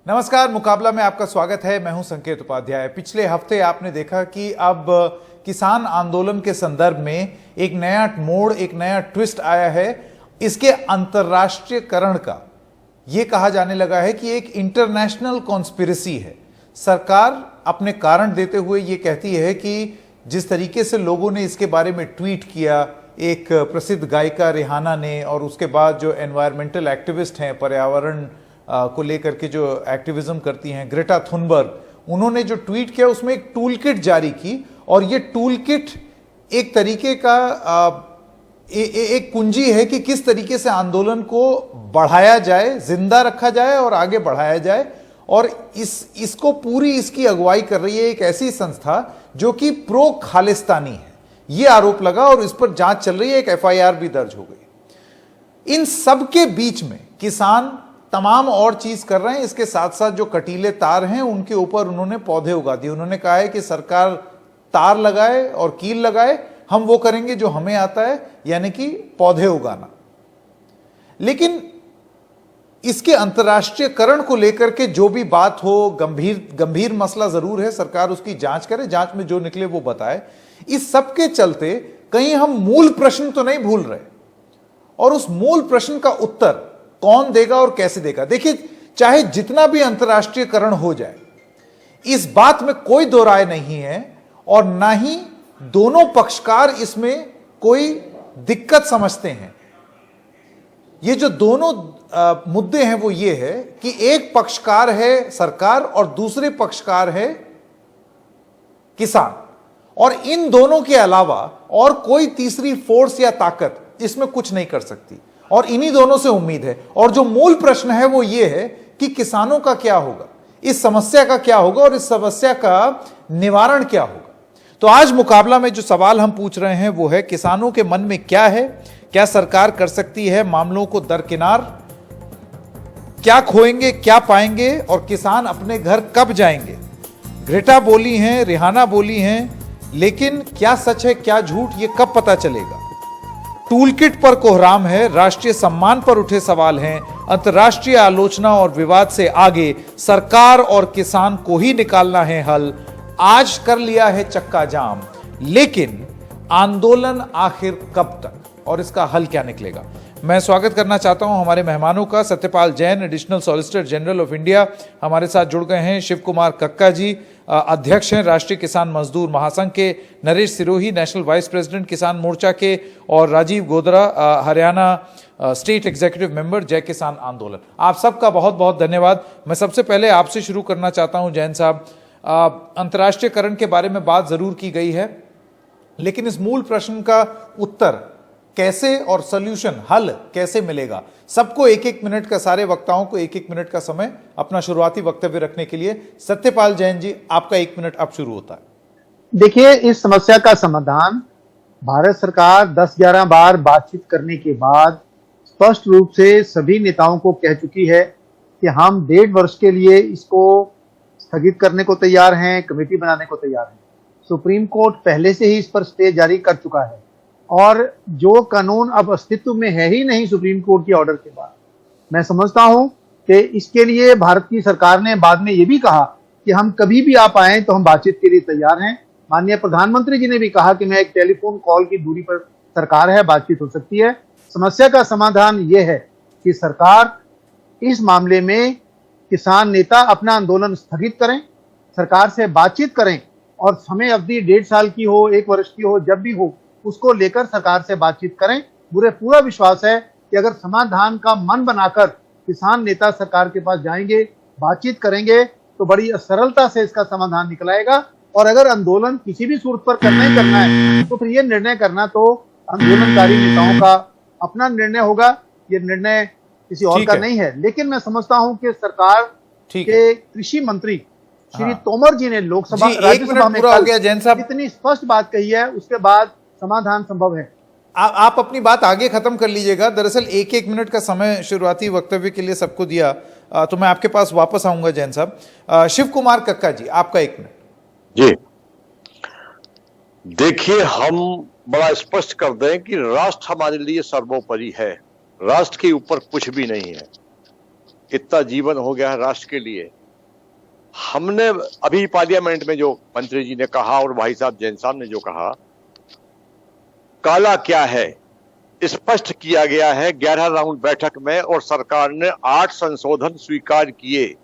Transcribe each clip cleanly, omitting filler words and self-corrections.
नमस्कार, मुकाबला में आपका स्वागत है। मैं हूं संकेत उपाध्याय। पिछले हफ्ते आपने देखा कि अब किसान आंदोलन के संदर्भ में एक नया मोड़, एक नया ट्विस्ट आया है। इसके अंतर्राष्ट्रीयकरण का यह कहा जाने लगा है कि एक इंटरनेशनल कॉन्स्पिरेसी है। सरकार अपने कारण देते हुए यह कहती है कि जिस तरीके से लोगों ने इसके बारे में ट्वीट किया, एक प्रसिद्ध गायिका रिहाना ने, और उसके बाद जो एनवायरमेंटल एक्टिविस्ट हैं, पर्यावरण को लेकर के जो एक्टिविज्म करती हैं, ग्रेटा थुनबर्ग, उन्होंने जो ट्वीट किया उसमें एक टूल किट जारी की। और ये टूल किट एक तरीके का एक कुंजी है कि किस तरीके से आंदोलन को बढ़ाया जाए, जिंदा रखा जाए और आगे बढ़ाया जाए। और इसको पूरी इसकी अगुवाई कर रही है एक ऐसी संस्था जो कि प्रो खालिस्तानी है, ये आरोप लगा और इस पर जांच चल रही है। एक एफआईआर भी दर्ज हो गई। इन सब के बीच में किसान तमाम और चीज कर रहे हैं। इसके साथ साथ जो कटीले तार हैं उनके ऊपर उन्होंने पौधे उगा दिए। उन्होंने कहा है कि सरकार तार लगाए और कील लगाए, हम वो करेंगे जो हमें आता है, यानी कि पौधे उगाना। लेकिन इसके अंतर्राष्ट्रीयकरण को लेकर के जो भी बात हो, गंभीर मसला जरूर है। सरकार उसकी जांच करे, जांच में जो निकले वो बताए। इस सब के चलते कहीं हम मूल प्रश्न तो नहीं भूल रहे, और उस मूल प्रश्न का उत्तर कौन देगा और कैसे देगा। देखिए, चाहे जितना भी अंतर्राष्ट्रीयकरण हो जाए, इस बात में कोई दो राय नहीं है, और ना ही दोनों पक्षकार इसमें कोई दिक्कत समझते हैं। ये जो दोनों मुद्दे हैं वो ये है कि एक पक्षकार है सरकार और दूसरे पक्षकार है किसान, और इन दोनों के अलावा और कोई तीसरी फोर्स या ताकत इसमें कुछ नहीं कर सकती, और इन्हीं दोनों से उम्मीद है। और जो मूल प्रश्न है वो ये है कि किसानों का क्या होगा, इस समस्या का क्या होगा और इस समस्या का निवारण क्या होगा। तो आज मुकाबला में जो सवाल हम पूछ रहे हैं वो है, किसानों के मन में क्या है, क्या सरकार कर सकती है मामलों को दरकिनार, क्या खोएंगे क्या पाएंगे, और किसान अपने घर कब जाएंगे। ग्रेटा बोली हैं, रिहाना बोली हैं, लेकिन क्या सच है क्या झूठ, ये कब पता चलेगा। टूलकिट पर कोहराम है, राष्ट्रीय सम्मान पर उठे सवाल हैं, अंतर्राष्ट्रीय आलोचना और विवाद से आगे सरकार और किसान को ही निकालना है हल। आज कर लिया है चक्का जाम, लेकिन आंदोलन आखिर कब तक, और इसका हल क्या निकलेगा। मैं स्वागत करना चाहता हूं हमारे मेहमानों का। Satyapal Jain, additional solicitor general of India, हमारे साथ जुड़ गए हैं। शिव कुमार कक्का जी, अध्यक्ष हैं राष्ट्रीय किसान मजदूर महासंघ के। Naresh Sirohi, national vice president Kisan Morcha के। और Rajiv Godara, Haryana state executive member, Jai Kisan आंदोलन। आप सबका बहुत बहुत धन्यवाद। मैं सबसे पहले आपसे शुरू करना चाहता हूं जैन साहब। अंतर्राष्ट्रीयकरण के बारे में बात जरूर की गई है, लेकिन इस मूल प्रश्न का उत्तर कैसे और सॉल्यूशन, हल कैसे मिलेगा। सबको एक एक मिनट का, सारे वक्ताओं को एक एक मिनट का समय अपना शुरुआती वक्तव्य रखने के लिए। सत्यपाल जैन जी, आपका 1 मिनट अब शुरू होता है। देखिए, इस समस्या का समाधान भारत सरकार 10-11 बार बातचीत करने के बाद स्पष्ट रूप से सभी नेताओं को कह चुकी है कि हम 1.5 वर्ष के लिए इसको स्थगित करने को तैयार हैं, कमेटी बनाने को तैयार हैं। सुप्रीम कोर्ट पहले से ही इस पर स्टे जारी कर चुका है, और जो कानून अब अस्तित्व में है ही नहीं सुप्रीम कोर्ट के ऑर्डर के बाद, मैं समझता हूं कि इसके लिए भारत की सरकार ने बाद में ये भी कहा कि हम कभी भी आप आए तो हम बातचीत के लिए तैयार हैं। माननीय प्रधानमंत्री जी ने भी कहा कि मैं एक टेलीफोन कॉल की दूरी पर सरकार है, बातचीत हो सकती है। समस्या का समाधान ये है कि सरकार इस मामले में किसान नेता अपना आंदोलन स्थगित करें, सरकार से बातचीत करें, और समय अवधि 1.5 साल की हो, 1 वर्ष की हो, जब भी हो, उसको लेकर सरकार से बातचीत करें। मुझे पूरा विश्वास है कि अगर समाधान का मन बनाकर किसान नेता सरकार के पास जाएंगे, बातचीत करेंगे, तो बड़ी सरलता से इसका समाधान निकल आएगा। और अगर आंदोलन किसी भी सूरत पर करना ही करना है, तो फिर ये निर्णय करना तो आंदोलनकारी नेताओं का अपना निर्णय होगा, ये निर्णय किसी और का नहीं है। लेकिन मैं समझता हूं कि सरकार के कृषि मंत्री श्री तोमर जी ने लोकसभा, राज्यसभा में इतनी स्पष्ट बात कही है, उसके बाद समाधान संभव है। आप अपनी बात आगे खत्म कर लीजिएगा। दरअसल 1-1 मिनट का समय शुरुआती वक्तव्य के लिए सबको दिया, तो मैं आपके पास वापस आऊंगा जैन साहब। शिव कुमार कक्का जी, आपका 1 मिनट। जी, देखिए, हम बड़ा स्पष्ट कर दें कि राष्ट्र हमारे लिए सर्वोपरि है, राष्ट्र के ऊपर कुछ भी नहीं है। इतना जीवन हो गया है राष्ट्र के लिए। हमने अभी पार्लियामेंट में जो मंत्री जी ने कहा और भाई साहब जैन साहब ने जो कहा, काला क्या है स्पष्ट किया गया है 11 राउंड बैठक में, और सरकार ने 8 संशोधन स्वीकार किए।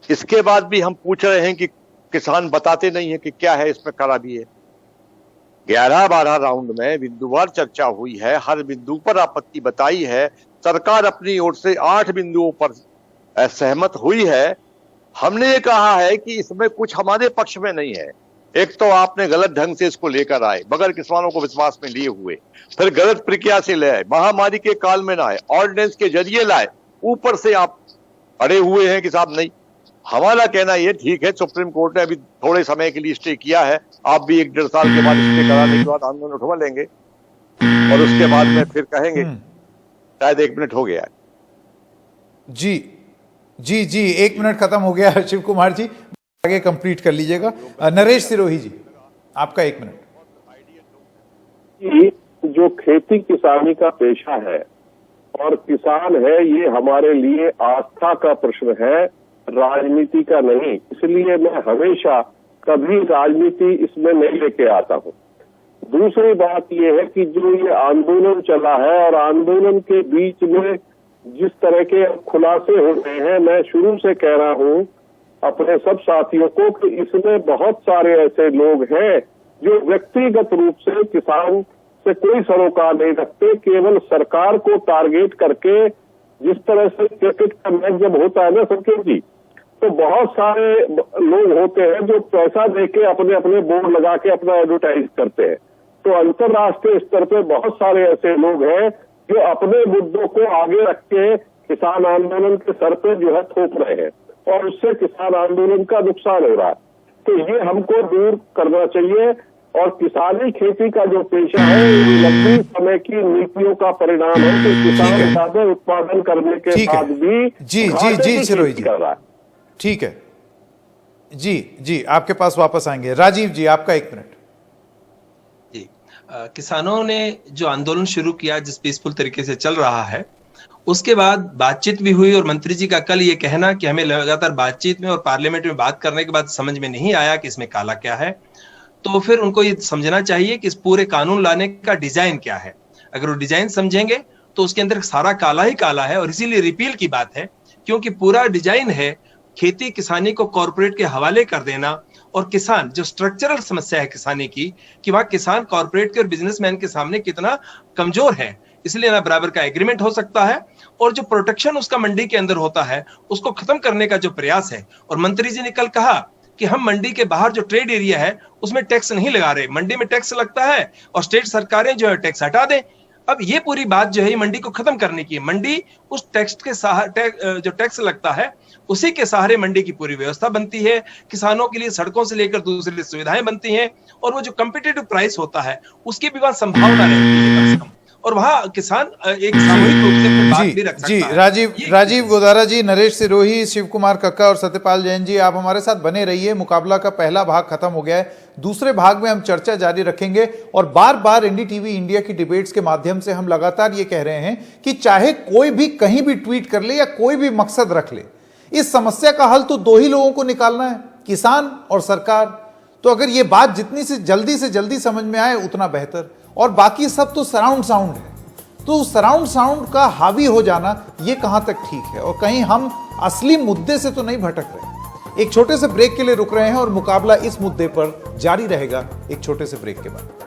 इसके बाद भी हम पूछ रहे हैं कि किसान बताते नहीं है कि क्या है इसमें खराबी है। 11-12 राउंड में बिंदुवार चर्चा हुई है, हर बिंदु पर आपत्ति बताई है, सरकार अपनी ओर से 8 बिंदुओं पर सहमत हुई है। हमने ये कहा है कि इसमें कुछ हमारे पक्ष में नहीं है। एक तो आपने गलत ढंग से इसको लेकर आए, बगैर किसानों को विश्वास में लिए हुए, फिर गलत प्रक्रिया से ले आए, महामारी के काल में लाए, ऑर्डिनेंस के जरिए लाए, ऊपर से आप अड़े हुए हैं कि साहब नहीं। हमारा कहना ये ठीक है, सुप्रीम कोर्ट ने अभी थोड़े समय के लिए स्टे किया है, आप भी 1-1.5 साल के बाद स्टे कराने के बाद आंदोलन उठवा लेंगे और उसके बाद में फिर कहेंगे। शायद 1 मिनट हो गया है। जी जी जी, 1 मिनट खत्म हो गया। शिव कुमार जी आगे कंप्लीट कर लीजिएगा। नरेश सिरोही जी, आपका 1 मिनट। जो खेती किसानी का पेशा है और किसान है, ये हमारे लिए आस्था का प्रश्न है, राजनीति का नहीं। इसलिए मैं हमेशा कभी राजनीति इसमें नहीं लेके आता हूँ। दूसरी बात यह है कि जो ये आंदोलन चला है और आंदोलन के बीच में जिस तरह के खुलासे हो रहे हैं, मैं शुरू से कह रहा हूँ अपने सब साथियों को कि इसमें बहुत सारे ऐसे लोग हैं जो व्यक्तिगत रूप से किसान से कोई सरोकार नहीं रखते, केवल सरकार को टारगेट करके, जिस तरह से क्रिकेट का मैच जब होता है ना संकेत जी, तो बहुत सारे लोग होते हैं जो पैसा देके अपने अपने बोर्ड लगा के अपना एडवर्टाइज करते हैं। तो अंतर्राष्ट्रीय स्तर पे बहुत सारे ऐसे लोग हैं जो अपने मुद्दों को आगे रख के किसान आंदोलन के सर पे जो है थोप रहे हैं और उससे किसान आंदोलन का नुकसान हो रहा है। तो ये हमको दूर करना चाहिए। और किसानी खेती का जो पेशा है, ये लंबी समय की नीतियों का परिणाम है कि किसान ज्यादा उत्पादन करने के बाद भी जी सिरोही जी कर रहा है। ठीक है जी जी, आपके पास वापस आएंगे। राजीव जी, आपका 1 मिनट। जी, किसानों ने जो आंदोलन शुरू किया, जिस पीसफुल तरीके से चल रहा है, उसके बाद बातचीत भी हुई और मंत्री जी का कल ये कहना कि हमें लगातार बातचीत में और पार्लियामेंट में बात करने के बाद समझ में नहीं आया कि इसमें काला क्या है, तो फिर उनको ये समझना चाहिए कि इस पूरे कानून लाने का डिजाइन क्या है। अगर वो डिजाइन समझेंगे तो उसके अंदर सारा काला ही काला है, और इसीलिए रिपील की बात है, क्योंकि पूरा डिजाइन है खेती किसानी को कॉर्पोरेट के हवाले कर देना। और किसान, जो स्ट्रक्चरल समस्या है किसानी की, कि वहां किसान कॉर्पोरेट के और बिजनेसमैन के सामने कितना कमजोर है, इसलिए ना बराबर का एग्रीमेंट हो सकता है, और जो प्रोटेक्शन उसका मंडी के अंदर होता है उसको खत्म करने का जो प्रयास है। और मंत्री जी ने कल कहा कि हम मंडी के बाहर जो ट्रेड एरिया है उसमें टैक्स नहीं लगा रहे, मंडी में टैक्स लगता है और स्टेट सरकारें जो है टैक्स हटा दें। अब ये पूरी बात जो है मंडी को खत्म करने की है। मंडी उस टैक्स के जो टैक्स लगता है उसी के सहारे मंडी की पूरी व्यवस्था बनती है, किसानों के लिए सड़कों से लेकर दूसरी सुविधाएं बनती हैं, और वो जो कम्पिटिटिव प्राइस होता है उसकी भी वहां संभावना रहती है कम से कम, और वहां किसान एक सामूहिक रूप से बात भी रख सकता है। राजीव गोदारा जी, नरेश सिरोही, शिव कुमार कक्का और सत्यपाल जैन जी, आप हमारे साथ बने रहिए। मुकाबला का पहला भाग खत्म हो गया है, दूसरे भाग में हम चर्चा जारी रखेंगे। और बार बार एनडीटीवी इंडिया की डिबेट्स के माध्यम से हम लगातार ये कह रहे हैं कि चाहे कोई भी कहीं भी ट्वीट कर ले या कोई भी मकसद रख ले, इस समस्या का हल तो 2 ही लोगों को निकालना है, किसान और सरकार। तो अगर ये बात जितनी से जल्दी समझ में आए उतना बेहतर। और बाकी सब तो सराउंड साउंड है, तो सराउंड साउंड का हावी हो जाना ये कहां तक ठीक है, और कहीं हम असली मुद्दे से तो नहीं भटक रहे। एक छोटे से ब्रेक के लिए रुक रहे हैं और मुकाबला इस मुद्दे पर जारी रहेगा एक छोटे से ब्रेक के बाद।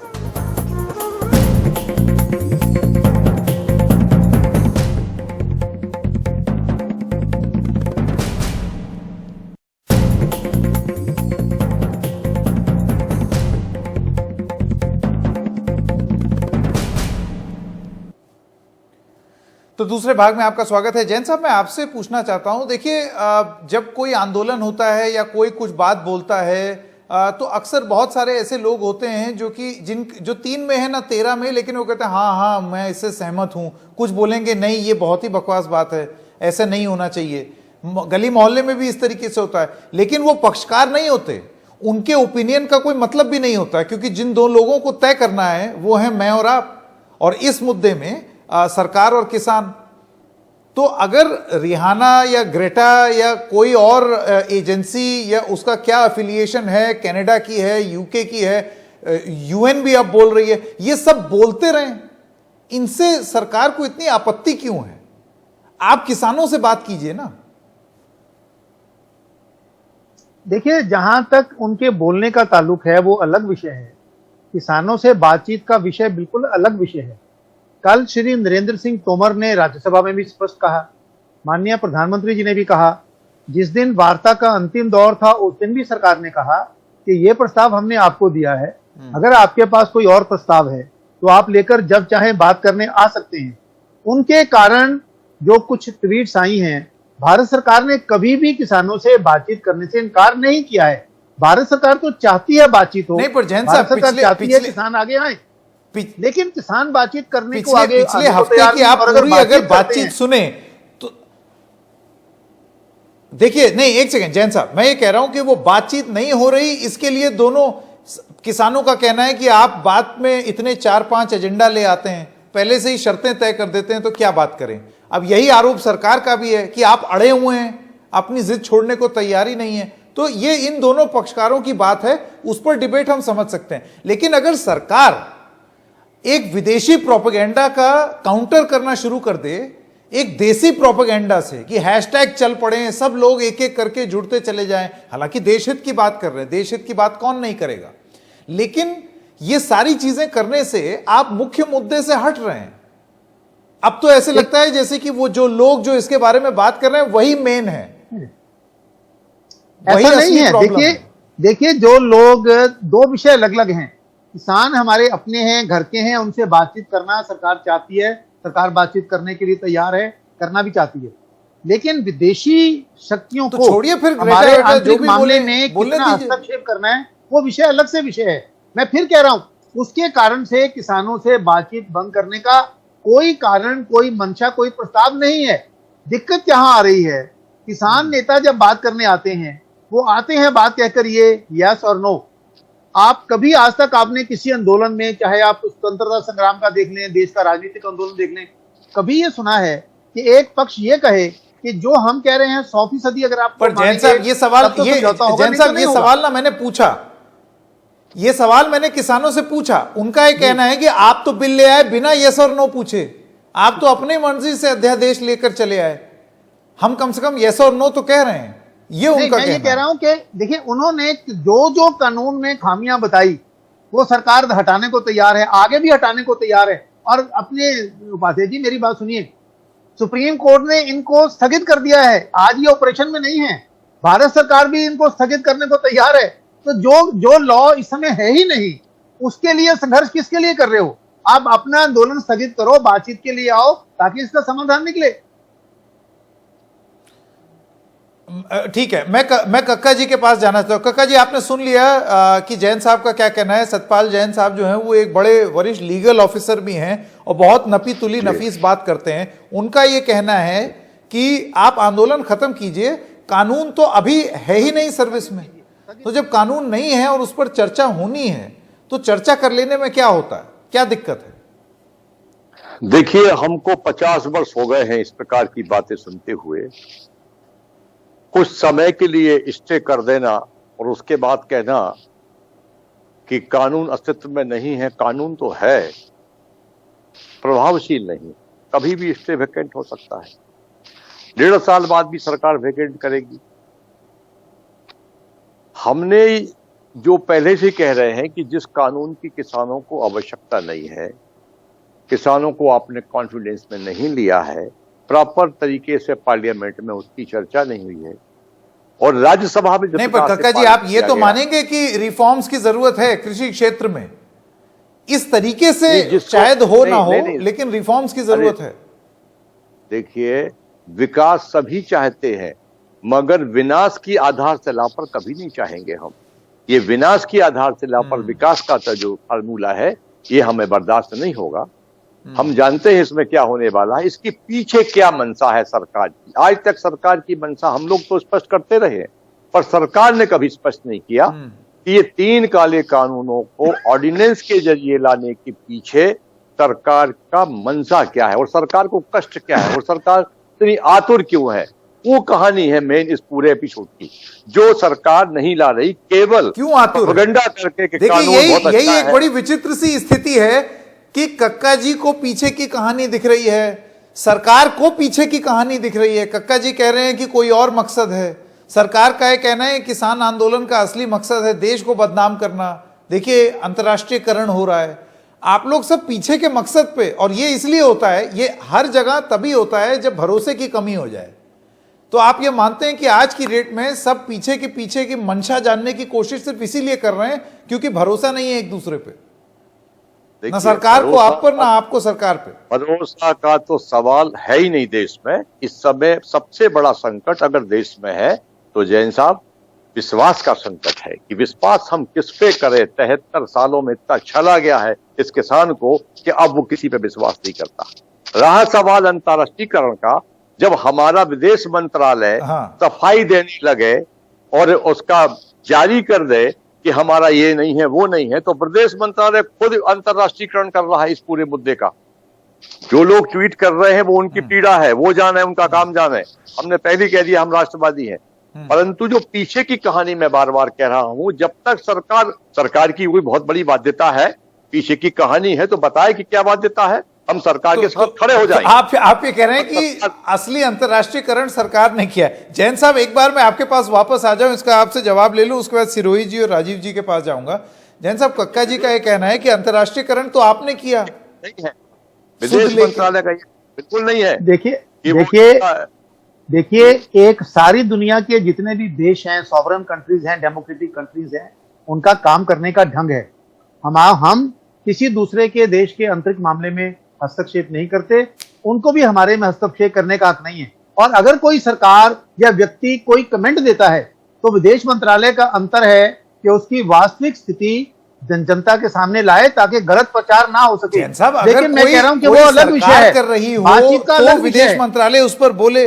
तो दूसरे भाग में आपका स्वागत है। जैन साहब, मैं आपसे पूछना चाहता हूं, देखिए जब कोई आंदोलन होता है या कोई कुछ बात बोलता है तो अक्सर बहुत सारे ऐसे लोग होते हैं जो 3 में है ना 13 में, लेकिन वो कहते हैं हाँ मैं इससे सहमत हूं। कुछ बोलेंगे नहीं ये बहुत ही बकवास बात है, ऐसा नहीं होना चाहिए। गली मोहल्ले में भी इस तरीके से होता है, लेकिन वो पक्षकार नहीं होते, उनके ओपिनियन का कोई मतलब भी नहीं होता, क्योंकि जिन दो लोगों को तय करना है वो है मैं और आप, और इस मुद्दे में सरकार और किसान। तो अगर रिहाना या ग्रेटा या कोई और एजेंसी या उसका क्या एफिलिएशन है, कनाडा की है, यूके की है, यूएन भी अब बोल रही है, ये सब बोलते रहें, इनसे सरकार को इतनी आपत्ति क्यों है? आप किसानों से बात कीजिए ना। देखिए, जहां तक उनके बोलने का ताल्लुक है वो अलग विषय है, किसानों से बातचीत का विषय बिल्कुल अलग विषय है। कल श्री नरेंद्र सिंह तोमर ने राज्यसभा में भी स्पष्ट कहा, माननीय प्रधानमंत्री जी ने भी कहा, जिस दिन वार्ता का अंतिम दौर था उस दिन भी सरकार ने कहा कि ये प्रस्ताव हमने आपको दिया है, अगर आपके पास कोई और प्रस्ताव है तो आप लेकर जब चाहे बात करने आ सकते हैं। उनके कारण जो कुछ ट्वीट्स आई हैं, भारत सरकार ने कभी भी किसानों से बातचीत करने से इनकार नहीं किया है। भारत सरकार तो चाहती है बातचीत हो, नहीं, पर जैन भारत साहब सरकार चाहती है किसान आगे आए, लेकिन किसान बातचीत करने को आगे पिछले हफ्ते की आप पूरी अगर बातचीत सुने तो देखिए, नहीं एक सेकंड जैन साहब, मैं ये कह रहा हूं कि वो बातचीत नहीं हो रही, इसके लिए दोनों किसानों का कहना है कि आप बात में इतने 4-5 एजेंडा ले आते हैं, पहले से ही शर्तें तय कर देते हैं, तो क्या बात करें। अब यही आरोप सरकार का भी है कि आप अड़े हुए हैं, अपनी जिद छोड़ने को तैयारी नहीं है। तो ये इन दोनों पक्षकारों की बात है, उस पर डिबेट हम समझ सकते हैं। लेकिन अगर सरकार एक विदेशी प्रोपेगेंडा का काउंटर करना शुरू कर दे एक देसी प्रोपेगेंडा से कि हैशटैग चल पड़े, सब लोग एक एक करके जुड़ते चले जाएं, हालांकि देश हित की बात कर रहे हैं, देश हित की बात कौन नहीं करेगा, लेकिन ये सारी चीजें करने से आप मुख्य मुद्दे से हट रहे हैं। अब तो ऐसे लगता है जैसे कि वो जो लोग जो इसके बारे में बात कर रहे हैं वही मेन है। ऐसा नहीं है। देखिए जो लोग, दो विषय अलग अलग हैं। किसान हमारे अपने हैं, घर के हैं, उनसे बातचीत करना सरकार चाहती है, सरकार बातचीत करने के लिए तैयार है, करना भी चाहती है। लेकिन विदेशी शक्तियों तो को छोड़िए फिर हमारे आंतरिक मामले में कितना हस्तक्षेप करना है वो विषय अलग से विषय है। मैं फिर कह रहा हूं, उसके कारण से किसानों से बातचीत बंद करने का कोई कारण, कोई मंशा, कोई प्रस्ताव नहीं है। दिक्कत यहाँ आ रही है, किसान नेता जब बात करने आते हैं, वो आते हैं बात कहकर ये यस और नो। आप कभी आज तक आपने किसी आंदोलन में, चाहे आप स्वतंत्रता संग्राम का देख लें, देश का राजनीतिक आंदोलन देख लें, कभी ये सुना है कि एक पक्ष ये कहे कि जो हम कह रहे हैं 100% अगर आप पर जैन साहब ये सवाल, ये सवाल ना मैंने पूछा, ये सवाल मैंने किसानों से पूछा, उनका ये कहना है कि आप तो बिल ले आए बिना यस और नो पूछे, आप तो अपनी मर्जी से अध्यादेश लेकर चले आए, हम कम से कम यस और नो तो कह रहे हैं। ये उनका मैं ये कह रहा हूं कि देखिए, उन्होंने जो कानून में खामियां बताई वो सरकार हटाने को तैयार है, आगे भी हटाने को तैयार है। और अपने उपाध्याय जी मेरी बात सुनिए, सुप्रीम कोर्ट ने इनको स्थगित कर दिया है, आज ये ऑपरेशन में नहीं है, भारत सरकार भी इनको स्थगित करने को तैयार है। तो जो लॉ इस समय है ही नहीं, उसके लिए संघर्ष किसके लिए कर रहे हो? आप अपना आंदोलन स्थगित करो, बातचीत के लिए आओ ताकि इसका समाधान निकले। ठीक है, मैं कक्का जी के पास जाना चाहता हूं। कक्का जी, आपने सुन लिया कि जैन साहब का क्या कहना है। सतपाल जैन साहब जो हैं वो एक बड़े वरिष्ठ लीगल ऑफिसर भी हैं और बहुत नपी तुली नफीस बात करते हैं। उनका ये कहना है कि आप आंदोलन खत्म कीजिए, कानून तो अभी है ही नहीं सर्विस में, तो जब कानून नहीं है और उस पर चर्चा होनी है तो चर्चा कर लेने में क्या होता है, क्या दिक्कत है? देखिए, हमको 50 वर्ष हो गए हैं इस प्रकार की बातें सुनते हुए। कुछ समय के लिए स्टे कर देना और उसके बाद कहना कि कानून अस्तित्व में नहीं है, कानून तो है, प्रभावशील नहीं, कभी भी स्टे वेकेंट हो सकता है, 1.5 साल बाद भी सरकार वेकेंट करेगी। हमने जो पहले से कह रहे हैं कि जिस कानून की किसानों को आवश्यकता नहीं है, किसानों को आपने कॉन्फिडेंस में नहीं लिया है, प्रॉपर तरीके से पार्लियामेंट में उसकी चर्चा नहीं हुई है और राज्यसभा में नहीं, पर कक्का जी आप ये तो मानेंगे कि रिफॉर्म्स की जरूरत है कृषि क्षेत्र में, इस तरीके से शायद हो ना हो, लेकिन रिफॉर्म्स की जरूरत है। देखिए, विकास सभी चाहते हैं, मगर विनाश की आधारशिला पर कभी नहीं चाहेंगे हम। ये विनाश की आधारशिला पर विकास का जो फार्मूला है, ये हमें बर्दाश्त नहीं होगा। हम जानते हैं इसमें क्या होने वाला है, इसके पीछे क्या मंशा है सरकार की। आज तक सरकार की मंशा हम लोग तो स्पष्ट करते रहे, पर सरकार ने कभी स्पष्ट नहीं किया कि ये 3 काले कानूनों को ऑर्डिनेंस के जरिए लाने के पीछे सरकार का मंशा क्या है और सरकार को कष्ट क्या है और सरकार इतनी आतुर क्यों है, वो कहानी है मेन इस पूरे एपिसोड की, जो सरकार नहीं ला रही, केवल क्यों आतुर प्रोपेगेंडा करके कि देखिए कानून बहुत यही अच्छा एक है। बड़ी विचित्र सी स्थिति है कि कक्का जी को पीछे की कहानी दिख रही है, सरकार को पीछे की कहानी दिख रही है। कक्का जी कह रहे हैं कि कोई और मकसद है, सरकार का यह कहना है किसान आंदोलन का असली मकसद है देश को बदनाम करना। देखिए अंतर्राष्ट्रीयकरण हो रहा है, आप लोग सब पीछे के मकसद पे, और ये इसलिए होता है, ये हर जगह तभी होता है जब भरोसे की कमी हो जाए। तो आप ये मानते हैं कि आज की डेट में सब पीछे की मंशा जानने की कोशिश सिर्फ इसीलिए कर रहे हैं क्योंकि भरोसा नहीं है एक दूसरे पे, ना सरकार को आप पर ना आपको सरकार पे। भरोसा का तो सवाल है ही नहीं देश में। इस समय सबसे बड़ा संकट अगर देश में है तो जैन साहब विश्वास का संकट है कि विश्वास हम किस पे करें। 73 सालों में इतना छला गया है इस किसान को कि अब वो किसी पे विश्वास नहीं करता। रहा सवाल अंतर्राष्ट्रीयकरण का, जब हमारा विदेश मंत्रालय सफाई देने लगे और उसका जारी कर दे कि हमारा ये नहीं है वो नहीं है, तो प्रदेश मंत्रालय खुद अंतर्राष्ट्रीयकरण कर रहा है इस पूरे मुद्दे का। जो लोग ट्वीट कर रहे हैं वो उनकी पीड़ा है, वो जाने, उनका काम जाने। हमने पहले कह दिया हम राष्ट्रवादी हैं, परंतु जो पीछे की कहानी मैं बार बार कह रहा हूं, जब तक सरकार की कोई बहुत बड़ी बाध्यता है, पीछे की कहानी है तो बताए कि क्या बाध्यता है, हम सरकार के साथ खड़े हो जाएंगे। आप ये कह रहे हैं कि असली अंतर्राष्ट्रीयकरण सरकार ने किया है। जैन साहब एक बार मैं आपके पास वापस आ जाऊं, इसका आपसे जवाब ले लूं, उसके बाद सिरोही जी और राजीव जी के पास जाऊंगा। जैन साहब, कक्का जी का ये कहना है कि अंतर्राष्ट्रीयकरण तो आपने किया, नहीं है, विदेश मंत्रालय का बिल्कुल नहीं है। देखिए एक सारी दुनिया के जितने भी देश हैं, सॉवरन कंट्रीज हैं, डेमोक्रेटिक कंट्रीज हैं, उनका काम करने का ढंग है। हम किसी दूसरे के देश के आंतरिक मामले में हस्तक्षेप नहीं करते, उनको भी हमारे में हस्तक्षेप करने का हक नहीं है। और अगर कोई सरकार या व्यक्ति कोई कमेंट देता है तो विदेश मंत्रालय का अंतर है कि उसकी वास्तविक स्थिति जनता के सामने लाए ताकि गलत प्रचार ना हो सके। लेकिन मैं कह रहा हूं कि वो अलग विषय है, कर रही हो तो विदेश मंत्रालय उस पर बोले।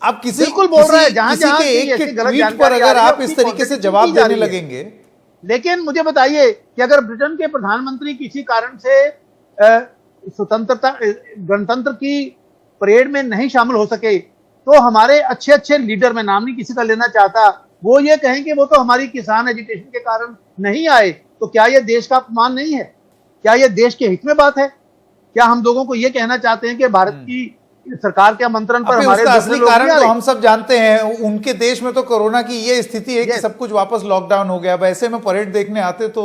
आप किसी बिल्कुल बोल रहे हैं, जहां एक ट्वीट पर अगर आप इस तरीके से जवाब देने लगेंगे। लेकिन मुझे बताइए कि अगर ब्रिटेन के प्रधानमंत्री किसी कारण से स्वतंत्रता गणतंत्र की परेड में नहीं शामिल हो सके तो हमारे अच्छे लीडर, में नाम नहीं किसी का लेना चाहता, वो ये कहें कि वो तो हमारी किसान एजुटेशन के कारण नहीं आए, तो क्या ये देश का अपमान नहीं है? क्या ये देश के हित में बात है? क्या हम लोगों को ये कहना चाहते हैं कि भारत की सरकार के आमंत्रण पर हमारे असली कारण तो हम सब जानते हैं। उनके देश में तो कोरोना की ये स्थिति है कि सब कुछ वापस लॉकडाउन हो गया। वैसे में परेड देखने आते तो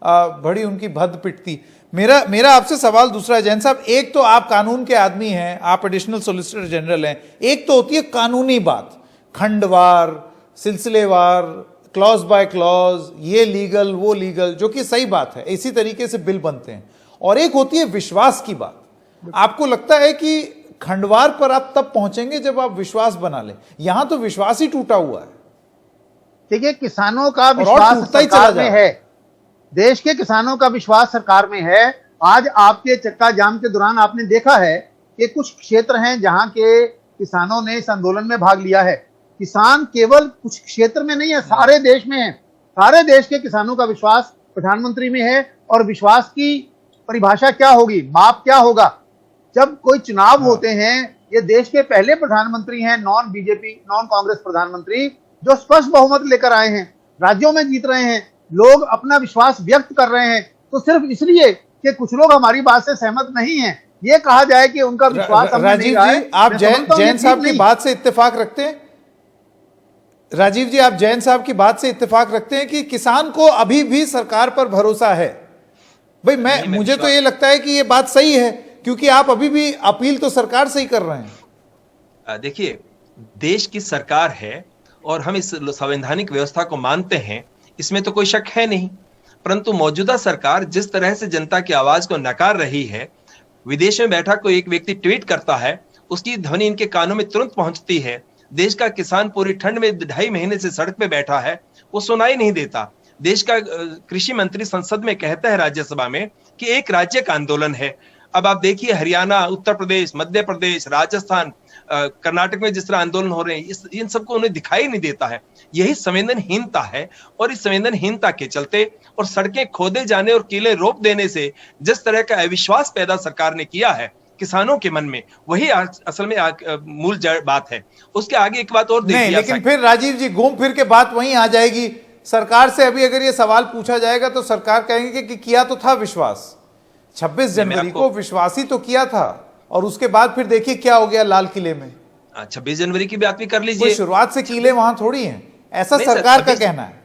बड़ी उनकी भद्द पिटती। मेरा आपसे सवाल दूसरा है जैन साहब, एक तो आप कानून के आदमी हैं, आप एडिशनल सॉलिसिटर जनरल हैं, एक तो होती है कानूनी बात, खंडवार, सिलसिलेवार, क्लॉज बाय क्लॉज, ये लीगल वो लीगल, जो कि सही बात है, इसी तरीके से बिल बनते हैं। और एक होती है विश्वास की बात। आपको लगता है कि खंडवार पर आप तब पहुंचेंगे जब आप विश्वास बना लें? यहां तो विश्वास ही टूटा हुआ है। देखिए, किसानों का विश्वास सरकार में है, देश के किसानों का विश्वास सरकार में है। आज आपके चक्का जाम के दौरान आपने देखा है कि कुछ क्षेत्र हैं जहां के किसानों ने इस आंदोलन में भाग लिया है। किसान केवल कुछ क्षेत्र में नहीं है, सारे देश में है। सारे देश के किसानों का विश्वास प्रधानमंत्री में है। और विश्वास की परिभाषा क्या होगी, माप क्या होगा? जब कोई चुनाव होते हैं, ये देश के पहले प्रधानमंत्री हैं, नॉन बीजेपी नॉन कांग्रेस प्रधानमंत्री, जो स्पष्ट बहुमत लेकर आए हैं, राज्यों में जीत रहे हैं, लोग अपना विश्वास व्यक्त कर रहे हैं। तो सिर्फ इसलिए कि कुछ लोग हमारी बात से सहमत नहीं हैं, ये कहा जाए कि उनका विश्वास राजीव जी, आप जैन साहब की बात से इत्तेफाक रखते हैं? राजीव जी, आप जैन साहब की बात से इत्तेफाक रखते हैं कि किसान को अभी भी सरकार पर भरोसा है? भाई मुझे तो ये लगता है कि ये बात सही है, क्योंकि आप अभी भी अपील तो सरकार से ही कर रहे हैं। देखिए, देश की सरकार है और हम इस संवैधानिक व्यवस्था को मानते हैं, इसमें तो कोई शक है नहीं। परंतु मौजूदा सरकार जिस तरह से जनता की आवाज को नकार रही है, विदेश में बैठा कोई एक व्यक्ति ट्वीट करता है, उसकी ध्वनि इनके कानों में तुरंत पहुंचती है। देश का किसान पूरी ठंड में 2.5 महीने से सड़क पे बैठा है, वो सुनाई नहीं देता। देश का कृषि मंत्री संसद में कहता है, राज्यसभा में, कि एक राज्य का आंदोलन है। अब आप देखिए, हरियाणा, उत्तर प्रदेश, मध्य प्रदेश, राजस्थान, कर्नाटक में जिस तरह आंदोलन हो रहे हैं, इन सबको उन्हें दिखाई नहीं देता है। यही संवेदनहीनता है, और इस संवेदनहीनता के चलते और सड़कें खोदे जाने और किले रोप देने से जिस तरह का अविश्वास पैदा सरकार ने किया है किसानों के मन में, वही असल में मूल बात है। उसके आगे एक बात और नहीं, लेकिन फिर राजीव जी घूम फिर के बात वहीं आ जाएगी। सरकार से अभी अगर ये सवाल पूछा जाएगा तो सरकार कहेंगे कि किया तो था विश्वास, 26 जनवरी को विश्वास ही तो किया था, और उसके बाद फिर देखिए क्या हो गया लाल किले में। 26 जनवरी की बात भी कर लीजिए, शुरुआत से किले वहां थोड़ी हैं, ऐसा सरकार का कहना है।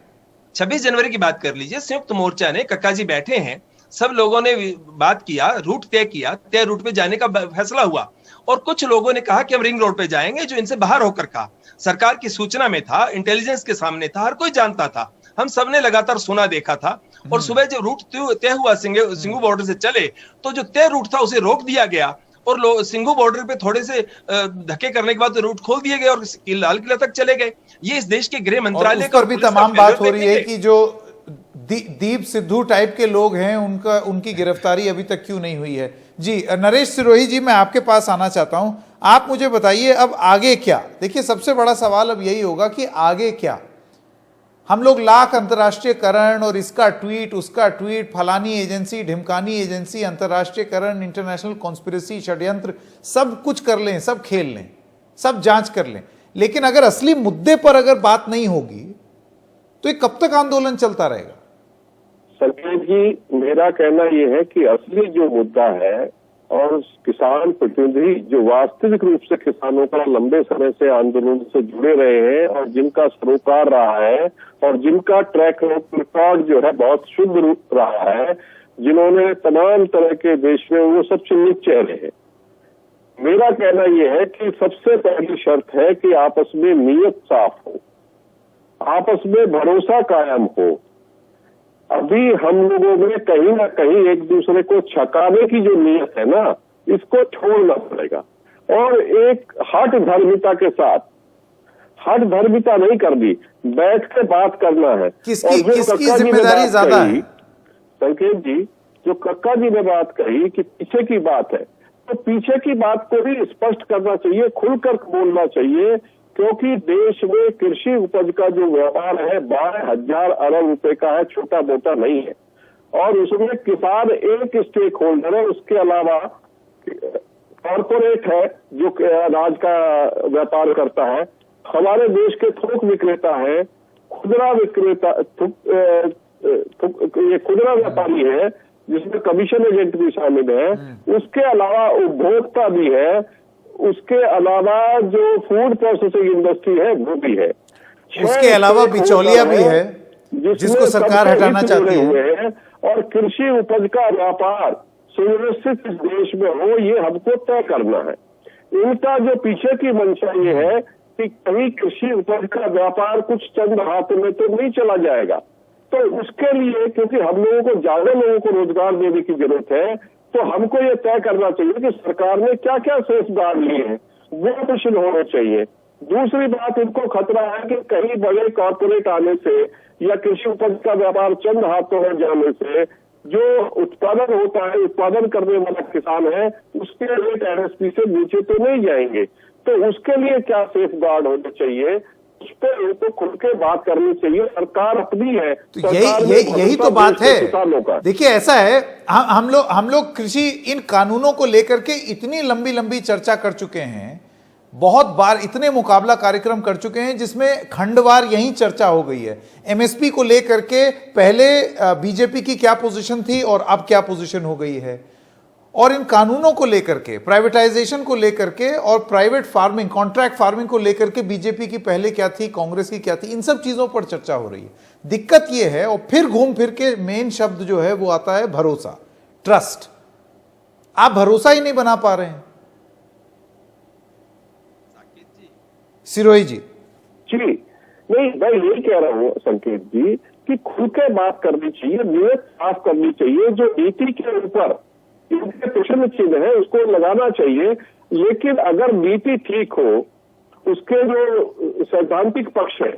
26 जनवरी की बात कर लीजिए, संयुक्त मोर्चा ने, कक्का जी बैठे हैं, सब लोगों ने बात किया, रूट तय किया, तय रूट पे जाने का फैसला हुआ, और कुछ लोगों ने कहा कि हम रिंग रोड पे जाएंगे, जो इनसे बाहर होकर कहा। सरकार की सूचना में था, इंटेलिजेंस के सामने था, हर कोई जानता था, हम सबने लगातार सुना देखा था। और सुबह जब रूट तय हुआ सिंगू बॉर्डर से चले, तो जो तय रूट था उसे रोक दिया गया, और सिंगू बॉर्डर पे थोड़े से धक्के करने के बाद रूट खोल दिए गए और लाल किला तक चले गए। ये इस देश के गृह मंत्रालय पर भी तमाम बात हो रही है कि जो दीप सिद्धू टाइप के लोग हैं उनकी गिरफ्तारी अभी तक क्यों नहीं हुई है। जी नरेश सिरोही जी, मैं आपके पास आना चाहता हूं, आप मुझे बताइए अब आगे क्या। देखिए सबसे बड़ा सवाल अब यही होगा कि आगे क्या। हम लोग लाख अंतर्राष्ट्रीयकरण और इसका ट्वीट उसका ट्वीट, फलानी एजेंसी ढिमकानी एजेंसी, अंतर्राष्ट्रीयकरण, इंटरनेशनल कॉन्स्पिरेसी, षड्यंत्र, सब कुछ कर लें, सब खेल लें, सब जांच कर लें, लेकिन अगर असली मुद्दे पर अगर बात नहीं होगी तो ये कब तक आंदोलन चलता रहेगा? संकेत जी, मेरा कहना यह है कि असली जो मुद्दा है और किसान प्रतिनिधि जो वास्तविक रूप से किसानों का लंबे समय से आंदोलन से जुड़े रहे हैं और जिनका सरोकार रहा है और जिनका ट्रैक रिकॉर्ड जो है बहुत शुद्ध रूप रहा है, जिन्होंने तमाम तरह के देश में वो सब चिन्हित चेहरे हैं। मेरा कहना यह है कि सबसे पहली शर्त है कि आपस में नीयत साफ हो, आपस में भरोसा कायम हो। अभी हम लोगों में कहीं ना कहीं एक दूसरे को छकाने की जो नीयत है ना, इसको छोड़ना पड़ेगा और एक हठ धर्मिता के साथ, हठ धर्मिता नहीं करनी, बैठ के बात करना है। किसकी जिम्मेदारी ज्यादा है? संकेत जी, जो कक्का जी ने बात कही कि पीछे की बात है, तो पीछे की बात को भी स्पष्ट करना चाहिए, खुलकर बोलना चाहिए, क्योंकि देश में कृषि उपज का जो व्यापार है 12,000 अरब रुपए का है, छोटा मोटा नहीं है, और उसमें किसान एक स्टेक होल्डर है। उसके अलावा कॉर्पोरेट है जो अनाज का व्यापार करता है, हमारे देश के थोक विक्रेता है, खुदरा विक्रेता, ये खुदरा व्यापारी है जिसमें कमीशन एजेंट भी शामिल है, उसके अलावा उपभोक्ता भी है, उसके अलावा जो फूड प्रोसेसिंग इंडस्ट्री है वो भी है, उसके अलावा बिचौलिया भी है जिसको सरकार हटाना चाहती है। और कृषि उपज का व्यापार सुव्यवस्थित इस देश में हो, ये हमको तय करना है। इनका जो पीछे की मंशा ये है कि कहीं कृषि उपज का व्यापार कुछ चंद हाथों में तो नहीं चला जाएगा, तो उसके लिए क्योंकि हम लोगों को ज्यादा लोगों को रोजगार देने की जरूरत है, तो हमको ये तय करना चाहिए कि सरकार ने क्या क्या सेफगार्ड लिए हैं, वो प्रश्न होने चाहिए। दूसरी बात, इनको खतरा है कि कहीं बड़े कॉर्पोरेट आने से या कृषि उपज का व्यापार चंद हाथों में जाने से जो उत्पादन होता है, उत्पादन करने वाला किसान है, उसके रेट एमएसपी से नीचे तो नहीं जाएंगे, तो उसके लिए क्या सेफगार्ड होने चाहिए, उस पर उनको खुल के बात करनी चाहिए। सरकार अपनी है, तो यही तो बात है। देखिए ऐसा है, हम लोग कृषि इन कानूनों को लेकर के इतनी लंबी लंबी चर्चा कर चुके हैं, बहुत बार इतने मुकाबला कार्यक्रम कर चुके हैं जिसमें खंडवार यही चर्चा हो गई है। एमएसपी को लेकर के पहले बीजेपी की क्या पोजीशन थी और अब क्या पोजीशन हो गई है, और इन कानूनों को लेकर के, प्राइवेटाइजेशन को लेकर के और प्राइवेट फार्मिंग, कॉन्ट्रैक्ट फार्मिंग को लेकर के बीजेपी की पहले क्या थी, कांग्रेस की क्या थी, इन सब चीजों पर चर्चा हो रही है। दिक्कत यह है, और फिर घूम फिर के मेन शब्द जो है वो आता है भरोसा, ट्रस्ट। आप भरोसा ही नहीं बना पा रहे हैं। सिरोही जी नहीं, मैं यही कह रहा हूं संकेत जी कि खुल के बात करनी चाहिए, नीयत साफ करनी चाहिए। जो नीति के ऊपर इनके प्रश्न चिन्ह है उसको लगाना चाहिए, लेकिन अगर नीति ठीक हो, उसके जो सैद्धांतिक पक्ष है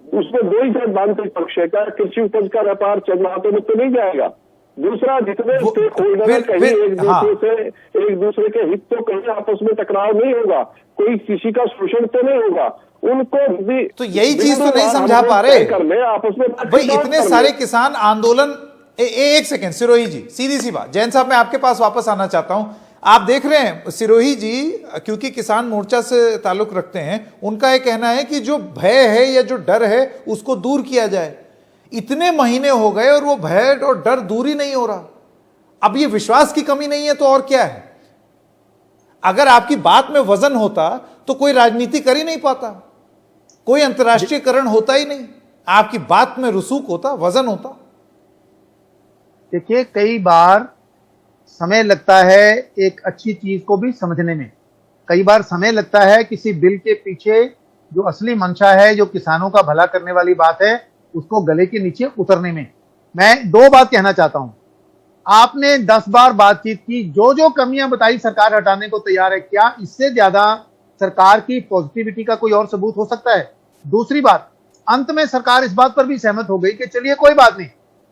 उसमें दो ही सैद्धांतिक पक्ष है। क्या कृषि उपज का व्यापार चंद हाथों में तो नहीं जाएगा, दूसरा जितने वो- स्टेक होल्डर है, कहीं फिर- एक दूसरे से एक दूसरे के हित तो कहीं आपस में टकराव नहीं होगा, कोई किसी का शोषण तो नहीं होगा, उनको भी तो यही चीज तो नहीं समझा पा रहे कर ले आपस में भाई। इतने सारे किसान आंदोलन एक सेकेंड सिरोही जी, सीधी सी बात, जैन साहब मैं आपके पास वापस आना चाहता हूं। आप देख रहे हैं सिरोही जी, क्योंकि किसान मोर्चा से ताल्लुक रखते हैं, उनका यह कहना है कि जो भय है या जो डर है उसको दूर किया जाए। इतने महीने हो गए और वो भय और डर दूर ही नहीं हो रहा। अब ये विश्वास की कमी नहीं है तो और क्या है? अगर आपकी बात में वजन होता तो कोई राजनीति कर ही नहीं पाता, कोई अंतर्राष्ट्रीयकरण होता ही नहीं। आपकी बात में रसूख होता, वजन होता। देखिए, कई बार समय लगता है एक अच्छी चीज को भी समझने में, कई बार समय लगता है किसी बिल के पीछे जो असली मंशा है, जो किसानों का भला करने वाली बात है, उसको गले के नीचे उतरने में। मैं दो बात कहना चाहता हूं। आपने 10 बार बातचीत की, जो जो कमियां बताई सरकार हटाने को तैयार है। क्या इससे ज्यादा सरकार की पॉजिटिविटी का कोई और सबूत हो सकता है? दूसरी बात, अंत में सरकार इस बात पर भी सहमत हो गई कि चलिए कोई बात नहीं,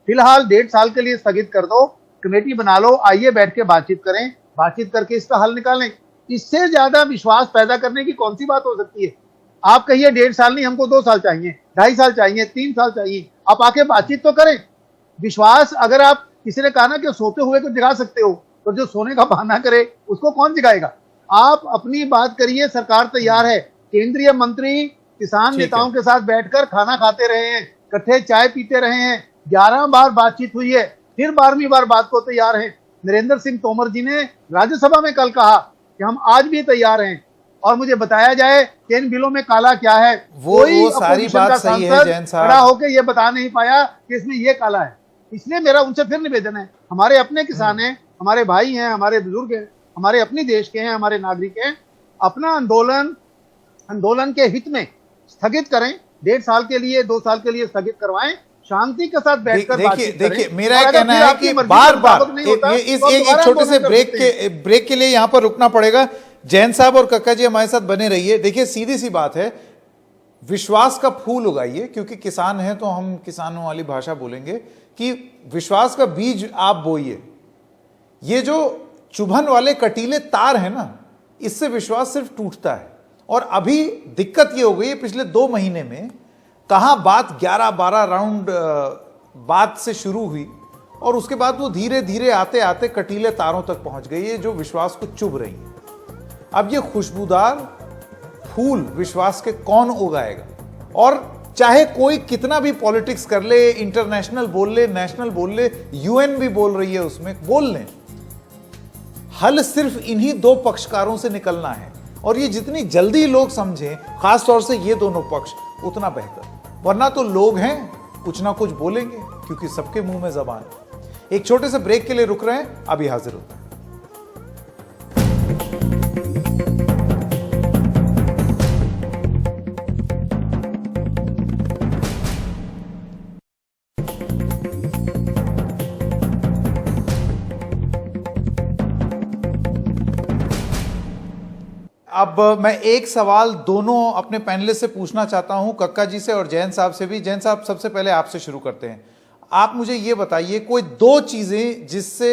फिलहाल 1.5 साल के लिए स्थगित कर दो, कमेटी बना लो, आइए बैठ के बातचीत करें, बातचीत करके इसका हल निकालें। इससे ज्यादा विश्वास पैदा करने की कौन सी बात हो सकती है? आप कहिए 1.5 साल नहीं, हमको 2 साल चाहिए, 2.5 साल चाहिए, 3 साल चाहिए, आप आके बातचीत तो करें। विश्वास, अगर आप किसी ने कहा ना कि सोते हुए को जगा सकते हो, तो जो सोने का बहाना करे उसको कौन जगाएगा? आप अपनी बात करिए, सरकार तैयार है। केंद्रीय मंत्री किसान नेताओं के साथ बैठकर खाना खाते रहे हैं, इकट्ठे चाय पीते रहे हैं, 11 बार बातचीत हुई है, फिर 12वीं बार बात को तैयार है। नरेंद्र सिंह तोमर जी ने राज्यसभा में कल कहा कि हम आज भी तैयार हैं, और मुझे बताया जाए कि इन बिलों में काला क्या है। वो सारी बात सही है जैन साहब, खड़ा होकर ये बता नहीं पाया कि इसमें ये काला है। इसलिए मेरा उनसे फिर निवेदन है, हमारे अपने किसान हैं, हमारे भाई हैं, हमारे बुजुर्ग हैं, हमारे अपने देश के हैं, हमारे नागरिक हैं, अपना आंदोलन के हित में स्थगित करें। 1.5 साल के लिए, 2 साल के लिए स्थगित करवाएं, शांति के साथ बैठकर बातचीत करें। देखिए मेरा ये कहना है कि बार बार एक छोटे से ब्रेक के लिए यहां पर रुकना पड़ेगा। जैन साहब और कक्का जी हमारे साथ बने रहिए। देखिए सीधी सी बात है, विश्वास का फूल उगाइए, क्योंकि किसान हैं तो हम किसानों वाली भाषा बोलेंगे कि विश्वास का बीज आप बोइए। ये जो चुभन वाले कटीले तार है ना, इससे विश्वास सिर्फ टूटता है। और अभी दिक्कत ये हो गई है, पिछले 2 महीने में कहां बात 11-12 राउंड बात से शुरू हुई और उसके बाद वो धीरे धीरे आते आते कटीले तारों तक पहुंच गई है, जो विश्वास को चुभ रही है। अब ये खुशबूदार फूल विश्वास के कौन उगाएगा? और चाहे कोई कितना भी पॉलिटिक्स कर ले, इंटरनेशनल बोल ले, नेशनल बोल ले, यूएन भी बोल रही है, उसमें बोल लें, हल सिर्फ इन्हीं 2 पक्षकारों से निकलना है। और ये जितनी जल्दी लोग समझें, खासतौर से ये दोनों पक्ष, उतना बेहतर। वरना तो लोग हैं, कुछ ना कुछ बोलेंगे, क्योंकि सबके मुंह में जबान है। एक छोटे से ब्रेक के लिए रुक रहे हैं, अभी हाजिर होते हैं। अब मैं एक सवाल दोनों अपने पैनलिस्ट से पूछना चाहता हूं, कक्का जी से और जैन साहब से भी। जैन साहब, सबसे पहले आपसे शुरू करते हैं। आप मुझे ये बताइए, कोई 2 चीजें जिससे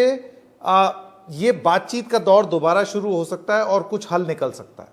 ये बातचीत का दौर दोबारा शुरू हो सकता है और कुछ हल निकल सकता है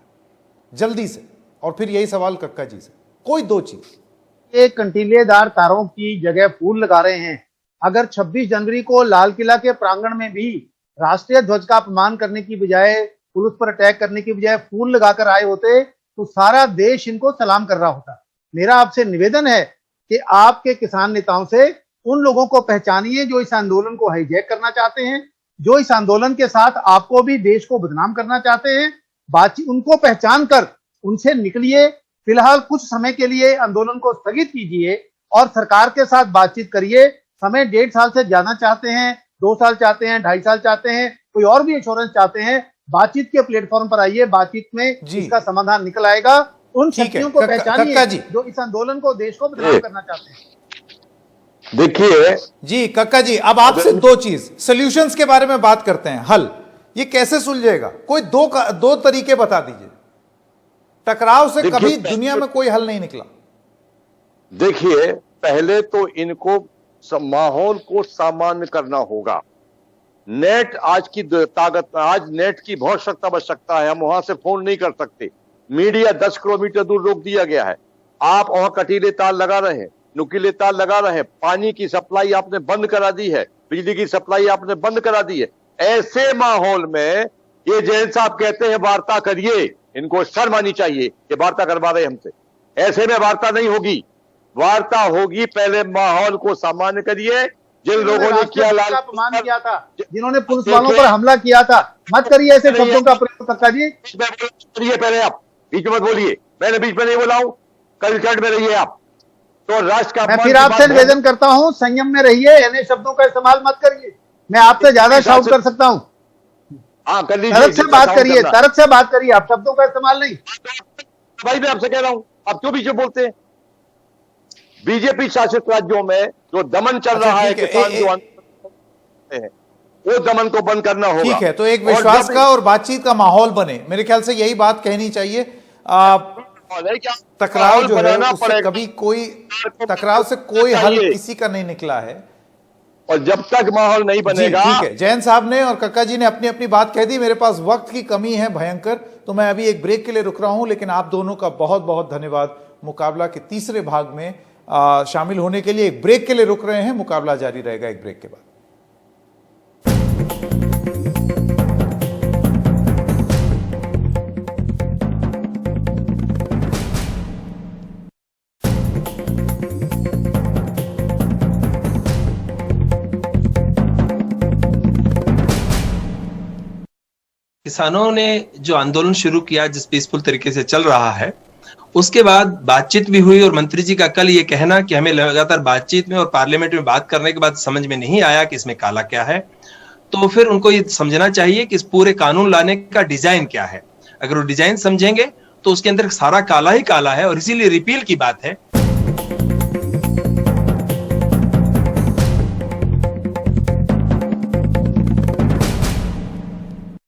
जल्दी से। और फिर यही सवाल कक्का जी से, कोई 2 चीज। एक कंटीलेदार तारों की जगह फूल लगा रहे हैं। अगर 26 जनवरी को लाल किला के प्रांगण में भी राष्ट्रीय ध्वज का अपमान करने की बजाय, पुलिस पर अटैक करने की बजाय फूल लगाकर आए होते, तो सारा देश इनको सलाम कर रहा होता। मेरा आपसे निवेदन है कि आपके किसान नेताओं से उन लोगों को पहचानिए जो इस आंदोलन को हाईजैक करना चाहते हैं, जो इस आंदोलन के साथ आपको भी, देश को बदनाम करना चाहते हैं। बातचीत, उनको पहचान कर उनसे निकलिए। फिलहाल कुछ समय के लिए आंदोलन को स्थगित कीजिए और सरकार के साथ बातचीत करिए। समय 1.5 साल से ज्यादा चाहते हैं, 2 साल चाहते हैं, 2.5 साल चाहते हैं, कोई और भी इंश्योरेंस चाहते हैं, बातचीत के प्लेटफॉर्म पर आइए, बातचीत में इसका समाधान निकल आएगा। उन शक्तियों को पहचानिए जो इस आंदोलन को, देश को बदनाम करना चाहते हैं। देखिए जी कक्का जी, अब आपसे 2 चीज, सॉल्यूशंस के बारे में बात करते हैं। हल ये कैसे सुलझेगा? कोई 2 तरीके बता दीजिए। टकराव से कभी दुनिया में कोई हल नहीं निकला। देखिए, पहले तो इनको माहौल को सामान्य करना होगा। नेट आज की ताकत, आज नेट की बहुत सख्त आवश्यकता है। हम वहां से फोन नहीं कर सकते। मीडिया 10 किलोमीटर दूर रोक दिया गया है। आप वहां कटीले तार लगा रहे हैं, नुकीले तार लगा रहे हैं, पानी की सप्लाई आपने बंद करा दी है, बिजली की सप्लाई आपने बंद करा दी है। ऐसे माहौल में ये जैन साहब कहते हैं वार्ता करिए, इनको शर्म आनी चाहिए, ये वार्ता करवा रहे हमसे। ऐसे में वार्ता नहीं होगी। वार्ता होगी, पहले माहौल को सामान्य करिए। जिन लोगों ने किया लाल अपमान किया था, जिन्होंने पुलिस वालों पर हमला किया था, मत करिए ऐसे शब्दों का प्रयोग कक्का जी। करिए, पहले आप बीच में बोलिए, मैंने बीच में नहीं बोला हूं, कल्चर में रहिए आप। तो राष्ट्र का मैं फिर आपसे निवेदन करता हूं, संयम में रहिए, ऐसे शब्दों का इस्तेमाल मत करिए। मैं आपसे ज्यादा शाउट कर सकता हूं। हाँ, कर लीजिए, तर्क से बात करिए, तर्क से बात करिए, आप शब्दों का इस्तेमाल नहीं। भाई मैं आपसे कह रहा हूं, आप क्यों बीच में बोलते हैं? बीजेपी शासित राज्यों में जो दमन चल रहा है, किसान जो आंदोलन है, वो दमन को बंद करना होगा। ठीक है, तो एक विश्वास का और बातचीत का माहौल बने, मेरे ख्याल से यही बात कहनी चाहिए। टकराव जो है उससे कभी कोई टकराव से कोई हल किसी का नहीं निकला है, और जब तक माहौल नहीं बनेगा। ठीक है, जैन साहब ने और कक्का जी ने अपनी अपनी बात कह दी। मेरे पास वक्त की कमी है भयंकर, तो मैं अभी एक ब्रेक के लिए रुक रहा हूं, लेकिन आप दोनों का बहुत बहुत धन्यवाद मुकाबला के तीसरे भाग में शामिल होने के लिए। एक ब्रेक के लिए रुक रहे हैं, मुकाबला जारी रहेगा एक ब्रेक के बाद। किसानों ने जो आंदोलन शुरू किया, जिस पीसफुल तरीके से चल रहा है, उसके बाद बातचीत भी हुई और मंत्री जी का कल ये कहना कि हमें लगातार बातचीत में और पार्लियामेंट में बात करने के बाद समझ में नहीं आया कि इसमें काला क्या है, तो फिर उनको ये समझना चाहिए कि इस पूरे कानून लाने का डिजाइन क्या है। अगर वो डिजाइन समझेंगे तो उसके अंदर सारा काला ही काला है, और इसीलिए रिपील की बात है।